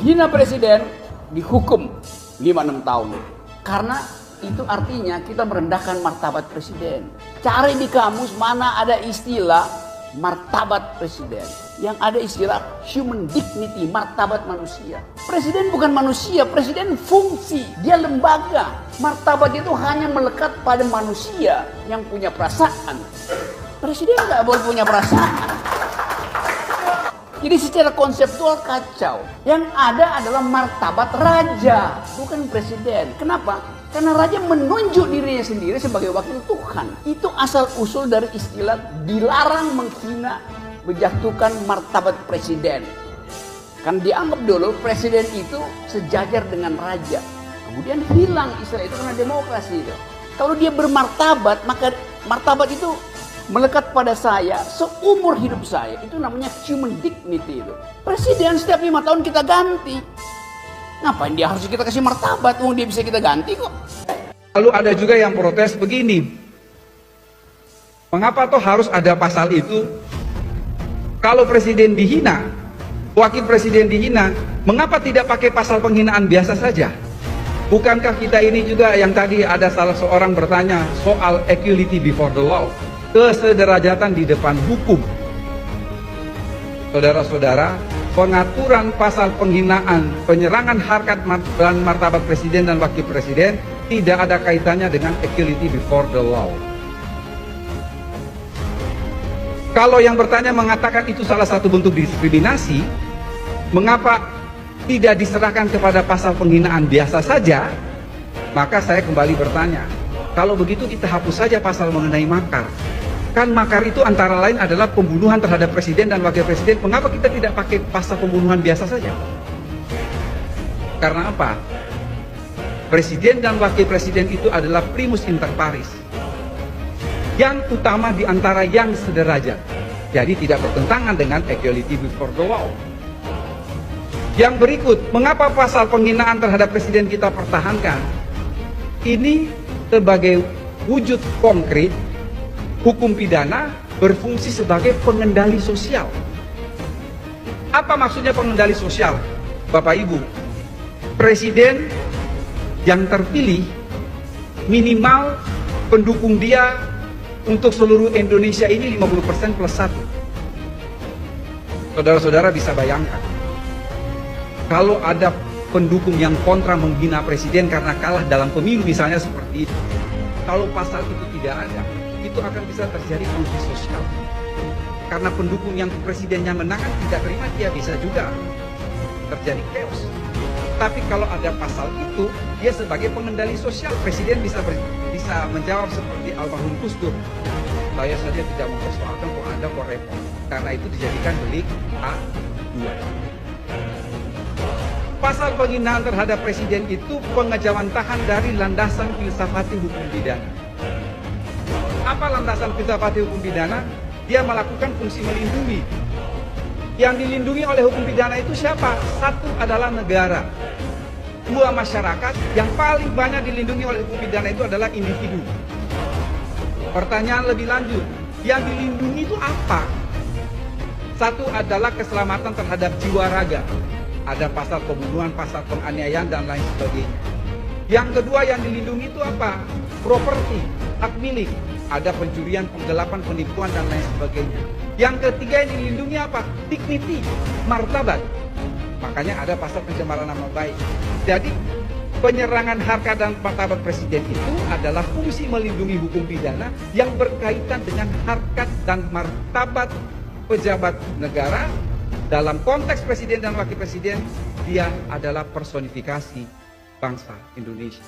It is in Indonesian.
menghina presiden dihukum 5-6 tahun. Karena itu artinya kita merendahkan martabat presiden. Cari di kamus mana ada istilah martabat presiden. Yang ada istilah human dignity, martabat manusia. Presiden bukan manusia, presiden fungsi, dia lembaga. Martabat itu hanya melekat pada manusia yang punya perasaan. Presiden nggak boleh punya perasaan. Jadi secara konseptual kacau. Yang ada adalah martabat raja, bukan presiden. Kenapa? Karena raja menunjuk dirinya sendiri sebagai wakil Tuhan. Itu asal usul dari istilah dilarang menghina, menjatuhkan martabat presiden. Kan dianggap dulu presiden itu sejajar dengan raja. Kemudian hilang istilah itu karena demokrasi itu. Kalau dia bermartabat, maka martabat itu melekat pada saya seumur hidup saya. Itu namanya human dignity itu. Presiden setiap 5 tahun kita ganti. Ngapain dia harus kita kasih martabat? Dia bisa kita ganti kok. Lalu ada juga yang protes begini. Mengapa toh harus ada pasal itu? Kalau presiden dihina, wakil presiden dihina, mengapa tidak pakai pasal penghinaan biasa saja? Bukankah kita ini juga yang tadi ada salah seorang bertanya soal equality before the law, kesederajatan di depan hukum. Saudara-saudara, pengaturan pasal penghinaan, penyerangan harkat dan martabat presiden dan wakil presiden tidak ada kaitannya dengan equality before the law. Kalau yang bertanya mengatakan itu salah satu bentuk diskriminasi, mengapa tidak diserahkan kepada pasal penghinaan biasa saja? Maka saya kembali bertanya, kalau begitu kita hapus saja pasal mengenai makar. Kan makar itu antara lain adalah pembunuhan terhadap presiden dan wakil presiden. Mengapa kita tidak pakai pasal pembunuhan biasa saja? Karena apa? Presiden dan wakil presiden itu adalah primus inter pares, yang utama di antara yang sederajat. Jadi tidak bertentangan dengan equality before the law. Yang berikut, mengapa pasal penghinaan terhadap presiden kita pertahankan? Ini sebagai wujud konkret hukum pidana berfungsi sebagai pengendali sosial. Apa maksudnya pengendali sosial? Bapak Ibu, presiden yang terpilih minimal pendukung dia untuk seluruh Indonesia ini 50% plus 1. Saudara-saudara bisa bayangkan, kalau ada pendukung yang kontra menghina presiden karena kalah dalam pemilu misalnya seperti itu, kalau pasal itu tidak ada, itu akan bisa terjadi konflik sosial. Karena pendukung yang presidennya menang tidak terima, dia bisa juga terjadi chaos. Tapi kalau ada pasal itu, dia sebagai pengendali sosial, presiden bisa menjawab seperti almarhum Gus Dur. Saya saja tidak mempersoalkan kok Anda kok repot. Karena itu dijadikan delik A2. Pasal penghinaan terhadap presiden itu pengejawantahan dari landasan filsafati hukum pidana. Apa landasan filsafati hukum pidana? Dia melakukan fungsi melindungi. Yang dilindungi oleh hukum pidana itu siapa? Satu adalah negara. Dua, masyarakat. Yang paling banyak dilindungi oleh hukum pidana itu adalah individu. Pertanyaan lebih lanjut, yang dilindungi itu apa? Satu adalah keselamatan terhadap jiwa raga. Ada pasal pembunuhan, pasal penganiayaan, dan lain sebagainya. Yang kedua yang dilindungi itu apa? Properti, hak milik. Ada pencurian, penggelapan, penipuan, dan lain sebagainya. Yang ketiga yang dilindungi apa? Dignity, martabat. Makanya ada pasal pencemaran nama baik. Jadi penyerangan harkat dan martabat presiden itu adalah fungsi melindungi hukum pidana yang berkaitan dengan harkat dan martabat pejabat negara. Dalam konteks presiden dan wakil presiden, dia adalah personifikasi bangsa Indonesia.